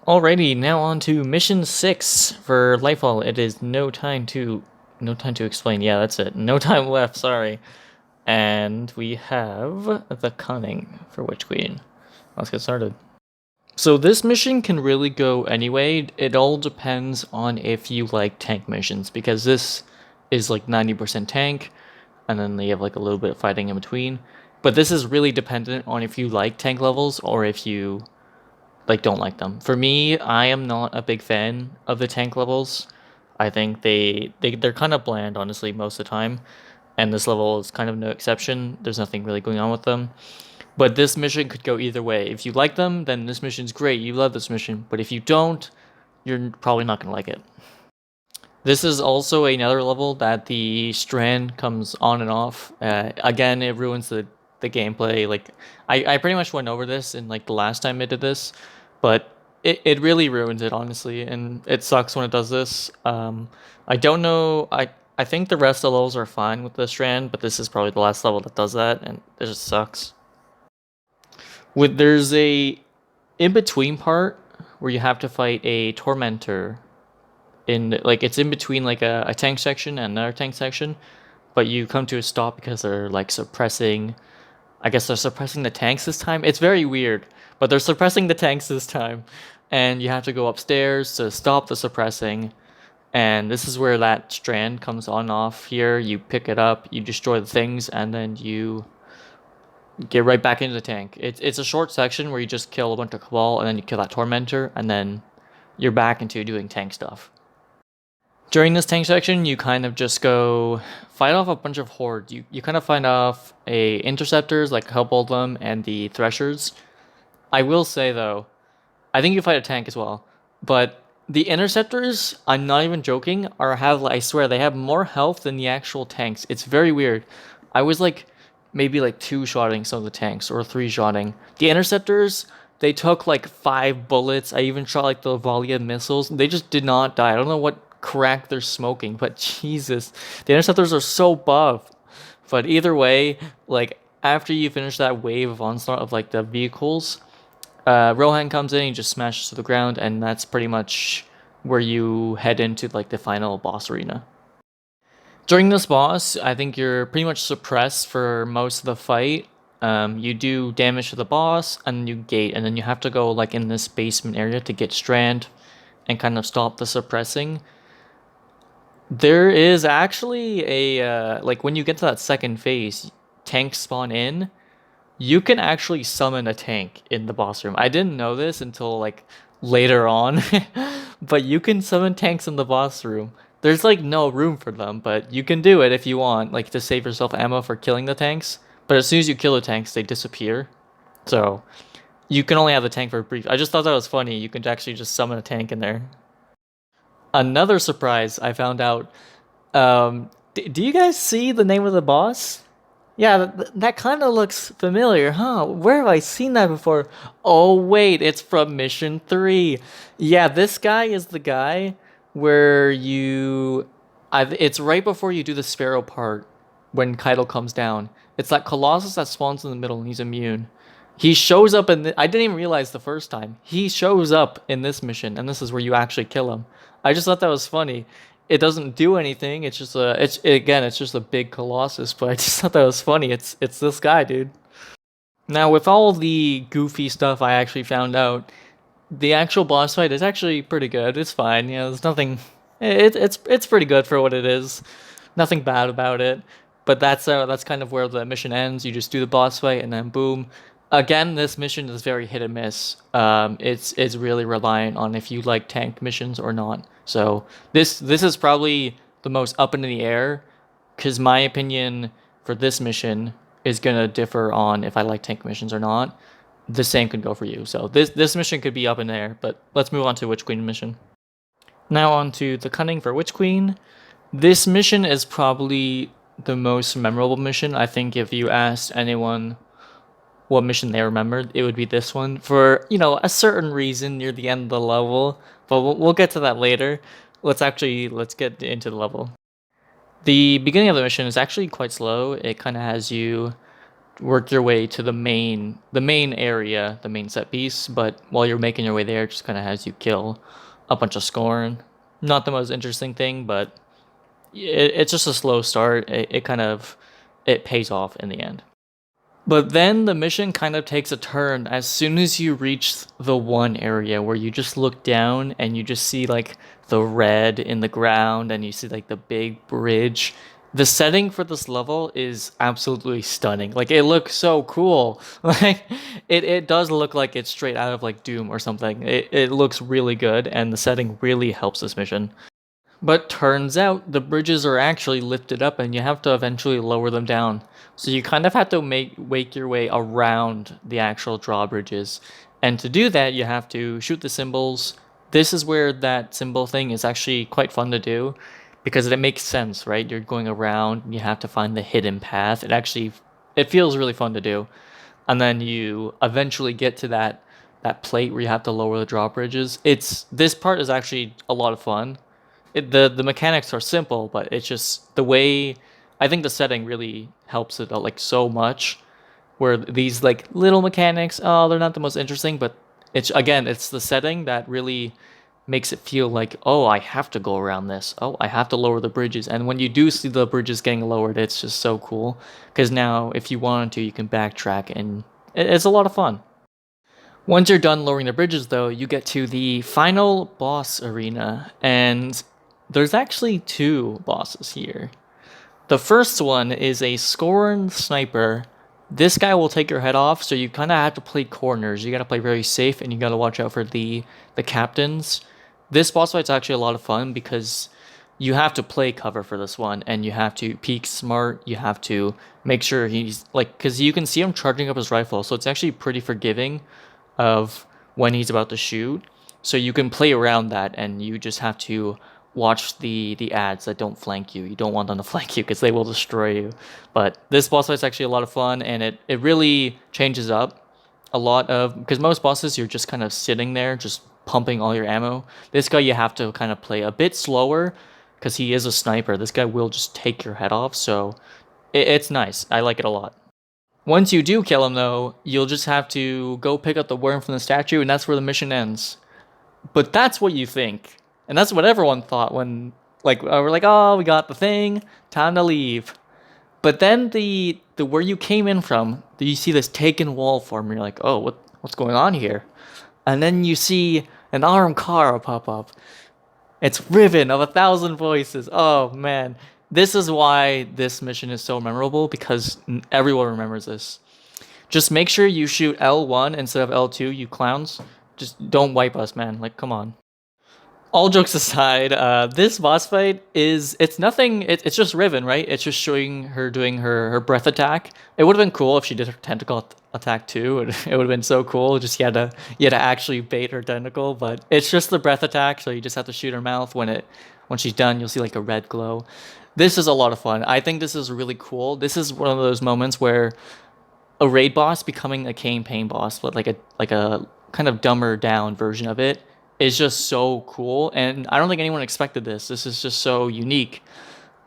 Alrighty, now on to mission 6 for Lightfall. It is no time to explain. Yeah, that's it. No time left, sorry. And we have the cunning for witchqueen. Let's get started. So this mission can really go anyway. It all depends on if you like tank missions, because this is like 90% tank, and then they have like a little bit of fighting in between. But this is really dependent on if you like tank levels or if you like don't like them. For me, I am not a big fan of the tank levels. I think they're kind of bland, honestly, most of the time. And this level is kind of no exception. There's nothing really going on with them. But this mission could go either way. If you like them, then this mission's great. You love this mission. But if you don't, you're probably not going to like it. This is also another level that the strand comes on and off. Again, it ruins the gameplay. Like, I pretty much went over this in like the last time I did this, but it really ruins it, honestly, and it sucks when it does this. I don't know. I think the rest of the levels are fine with the strand, but this is probably the last level that does that, and it just sucks. There's a in between part where you have to fight a tormentor in like it's in between like a tank section and another tank section, but you come to a stop because they're like suppressing. I guess they're suppressing the tanks this time. It's very weird, but they're suppressing the tanks this time, and you have to go upstairs to stop the suppressing. And this is where that strand comes on off here. You pick it up, you destroy the things, and then you get right back into the tank. It's a short section where you just kill a bunch of Cabal, and then you kill that Tormentor, and then you're back into doing tank stuff. During this tank section, you kind of just go fight off a bunch of hordes. You kind of fight off interceptors, like a couple of them, and the threshers. I will say, though, I think you fight a tank as well, but the interceptors, I'm not even joking, I swear, they have more health than the actual tanks. It's very weird. I was like, maybe like 2-shotting some of the tanks, or 3-shotting. The interceptors, they took like 5 bullets. I even shot like the volley of missiles. They just did not die. I don't know what crack they're smoking, but Jesus, the interceptors are so buff. But either way, like after you finish that wave of onslaught of like the vehicles, Rohan comes in, he just smashes to the ground, and that's pretty much where you head into like the final boss arena. During this boss, I think you're pretty much suppressed for most of the fight. You do damage to the boss, and you gate, and then you have to go like in this basement area to get strand and kind of stop the suppressing. There is actually a like when you get to that second phase, tanks spawn in. You can actually summon a tank in the boss room. I didn't know this until like later on, but you can summon tanks in the boss room. There's like no room for them, but you can do it if you want, like to save yourself ammo for killing the tanks. But as soon as you kill the tanks, they disappear. So you can only have the tank for a brief. I just thought that was funny. You can actually just summon a tank in there. Another surprise I found out. Do you guys see the name of the boss? Yeah, that kind of looks familiar, huh? Where have I seen that before? Oh, wait, it's from Mission 3. Yeah, this guy is the guy where it's right before you do the Sparrow part when Keitel comes down. It's that Colossus that spawns in the middle and he's immune. He shows up I didn't even realize the first time. He shows up in this mission, and this is where you actually kill him. I just thought that was funny. It doesn't do anything. It's just it's just a big Colossus, but I just thought that was funny. It's this guy, dude. Now, with all the goofy stuff I actually found out, the actual boss fight is actually pretty good. It's fine. There's nothing. It's pretty good for what it is. Nothing bad about it. But that's kind of where the mission ends. You just do the boss fight, and then boom. Again, this mission is very hit and miss. It's really reliant on if you like tank missions or not. So this is probably the most up in the air, because my opinion for this mission is gonna differ on if I like tank missions or not. The same could go for you. So this mission could be up in the air. But let's move on to witchqueen mission. Now on to the cunning for witchqueen. This mission is probably the most memorable mission. I think if you asked anyone what mission they remembered, it would be this one for, a certain reason near the end of the level, but we'll get to that later. Let's get into the level. The beginning of the mission is actually quite slow. It kind of has you work your way to the main area, the main set piece. But while you're making your way there, it just kind of has you kill a bunch of scorn. Not the most interesting thing, but it's just a slow start. It kind of it pays off in the end. But then the mission kind of takes a turn as soon as you reach the one area where you just look down and you just see like the red in the ground and you see like the big bridge. The setting for this level is absolutely stunning. Like it looks so cool. Like it does look like it's straight out of like Doom or something. It looks really good and the setting really helps this mission. But turns out the bridges are actually lifted up and you have to eventually lower them down. So you kind of have to wake your way around the actual drawbridges. And to do that, you have to shoot the symbols. This is where that symbol thing is actually quite fun to do because it makes sense, right? You're going around and you have to find the hidden path. It feels really fun to do. And then you eventually get to that plate where you have to lower the drawbridges. This part is actually a lot of fun. The mechanics are simple, but it's just the way I think the setting really helps it out like so much. Where these like little mechanics, oh, they're not the most interesting, but it's the setting that really makes it feel like, oh, I have to go around this. Oh, I have to lower the bridges. And when you do see the bridges getting lowered, it's just so cool because now if you wanted to, you can backtrack and it's a lot of fun. Once you're done lowering the bridges, though, you get to the final boss arena, and there's actually two bosses here. The first one is a Scorn Sniper. This guy will take your head off, so you kind of have to play corners. You got to play very safe, and you got to watch out for the captains. This boss fight's actually a lot of fun because you have to play cover for this one, and you have to peek smart. You have to make sure he's like, because you can see him charging up his rifle, so it's actually pretty forgiving of when he's about to shoot. So you can play around that, and you just have to watch the ads that don't flank you. You don't want them to flank you because they will destroy you. But this boss fight is actually a lot of fun, and it really changes up a lot of, because most bosses you're just kind of sitting there just pumping all your ammo. This guy you have to kind of play a bit slower because he is a sniper. This guy will just take your head off, so it's nice. I like it a lot. Once you do kill him though, you'll just have to go pick up the worm from the statue, and that's where the mission ends. But that's what you think. And that's what everyone thought when, like, we're like, oh, we got the thing, time to leave. But then the where you came in from, you see this taken wall form, and you're like, oh, what's going on here? And then you see an armed car pop up. It's Riven of 1,000 Voices. Oh, man. This is why this mission is so memorable, because everyone remembers this. Just make sure you shoot L1 instead of L2, you clowns. Just don't wipe us, man. Like, come on. All jokes aside, this boss fight it's nothing, it's just Riven, right? It's just showing her doing her breath attack. It would have been cool if she did her tentacle attack too. It would have been so cool. Just you had to actually bait her tentacle, but it's just the breath attack, so you just have to shoot her mouth. When she's done, you'll see like a red glow. This is a lot of fun. I think this is really cool. This is one of those moments where a raid boss becoming a campaign boss, but like a kind of dumber down version of it, is just so cool, and I don't think anyone expected this. This is just so unique.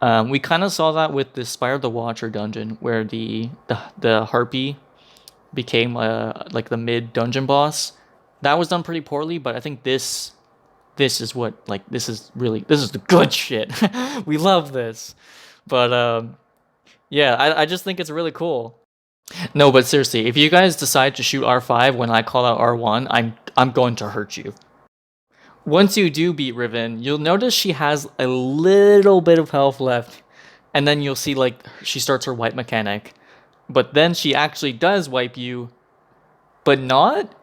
We kind of saw that with the Spire of the Watcher dungeon, where the harpy became like the mid dungeon boss. That was done pretty poorly, but I think this is what, like, this is the good shit. We love this, but yeah, I just think it's really cool. No, but seriously, if you guys decide to shoot R5 when I call out R1, I'm going to hurt you. Once you do beat Riven, you'll notice she has a little bit of health left, and then you'll see like she starts her wipe mechanic, but then she actually does wipe you, but not.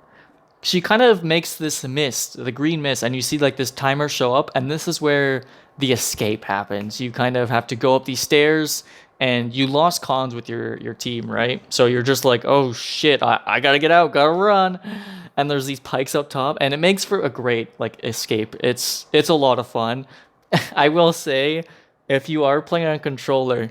She kind of makes this mist, the green mist, and you see like this timer show up, and this is where the escape happens. You kind of have to go up these stairs, and you lost cons with your team, right? So you're just like, oh shit, I gotta get out, gotta run. And there's these pikes up top, and it makes for a great like escape. It's a lot of fun. I will say, if you are playing on a controller,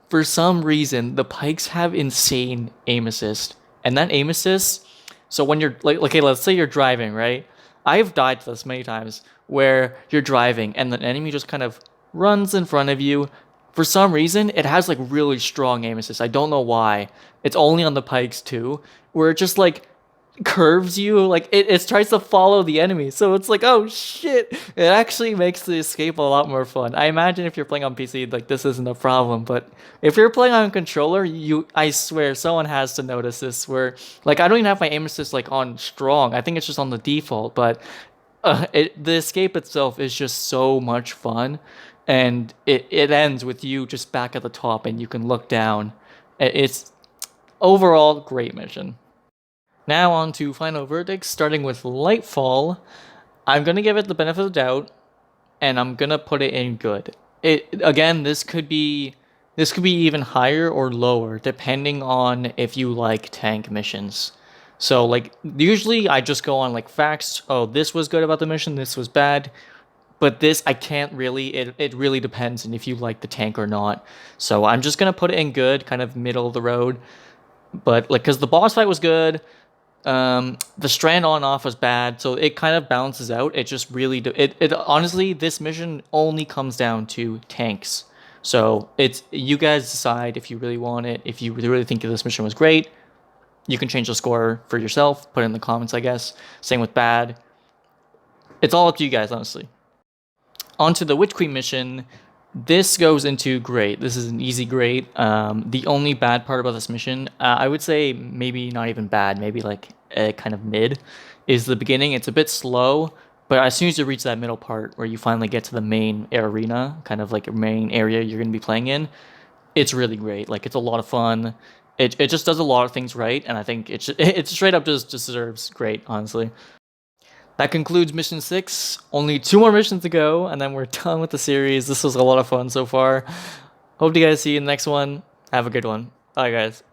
for some reason the pikes have insane aim assist, and that aim assist. So when you're like, okay, let's say you're driving, right? I've died to this many times where you're driving and the enemy just kind of runs in front of you, For some reason, it has like really strong aim assist. I don't know why. It's only on the pikes too, where it just like curves you, like it tries to follow the enemy. So it's like, oh shit. It actually makes the escape a lot more fun. I imagine if you're playing on PC, like this isn't a problem, but if you're playing on controller, I swear someone has to notice this where like I don't even have my aim assist like on strong. I think it's just on the default, but the escape itself is just so much fun, and it ends with you just back at the top and you can look down. It's overall great mission. Now on to final verdicts, starting with Lightfall. I'm gonna give it the benefit of the doubt, and I'm gonna put it in good. It again, this could be even higher or lower depending on if you like tank missions. So like usually I just go on like facts. Oh, this was good about the mission, this was bad. But this I can't really. It really depends on if you like the tank or not. So I'm just gonna put it in good, kind of middle of the road. But like, cause the boss fight was good. The strand on off was bad, so it kind of balances out. It just really it honestly, this mission only comes down to tanks. So it's you guys decide if you really want it. If you really think this mission was great, you can change the score for yourself. Put it in the comments, I guess. Same with bad. It's all up to you guys, honestly. Onto the witchqueen mission. This goes into great. This is an easy great. The only bad part about this mission, I would say maybe not even bad, maybe like kind of mid, is the beginning. It's a bit slow, but as soon as you reach that middle part where you finally get to the main arena, kind of like a main area you're going to be playing in, it's really great. Like it's a lot of fun. It just does a lot of things right, and I think it straight up just deserves great, honestly. That concludes mission 6. Only 2 more missions to go, and then we're done with the series. This was a lot of fun so far. Hope you guys see you in the next one. Have a good one. Bye, guys.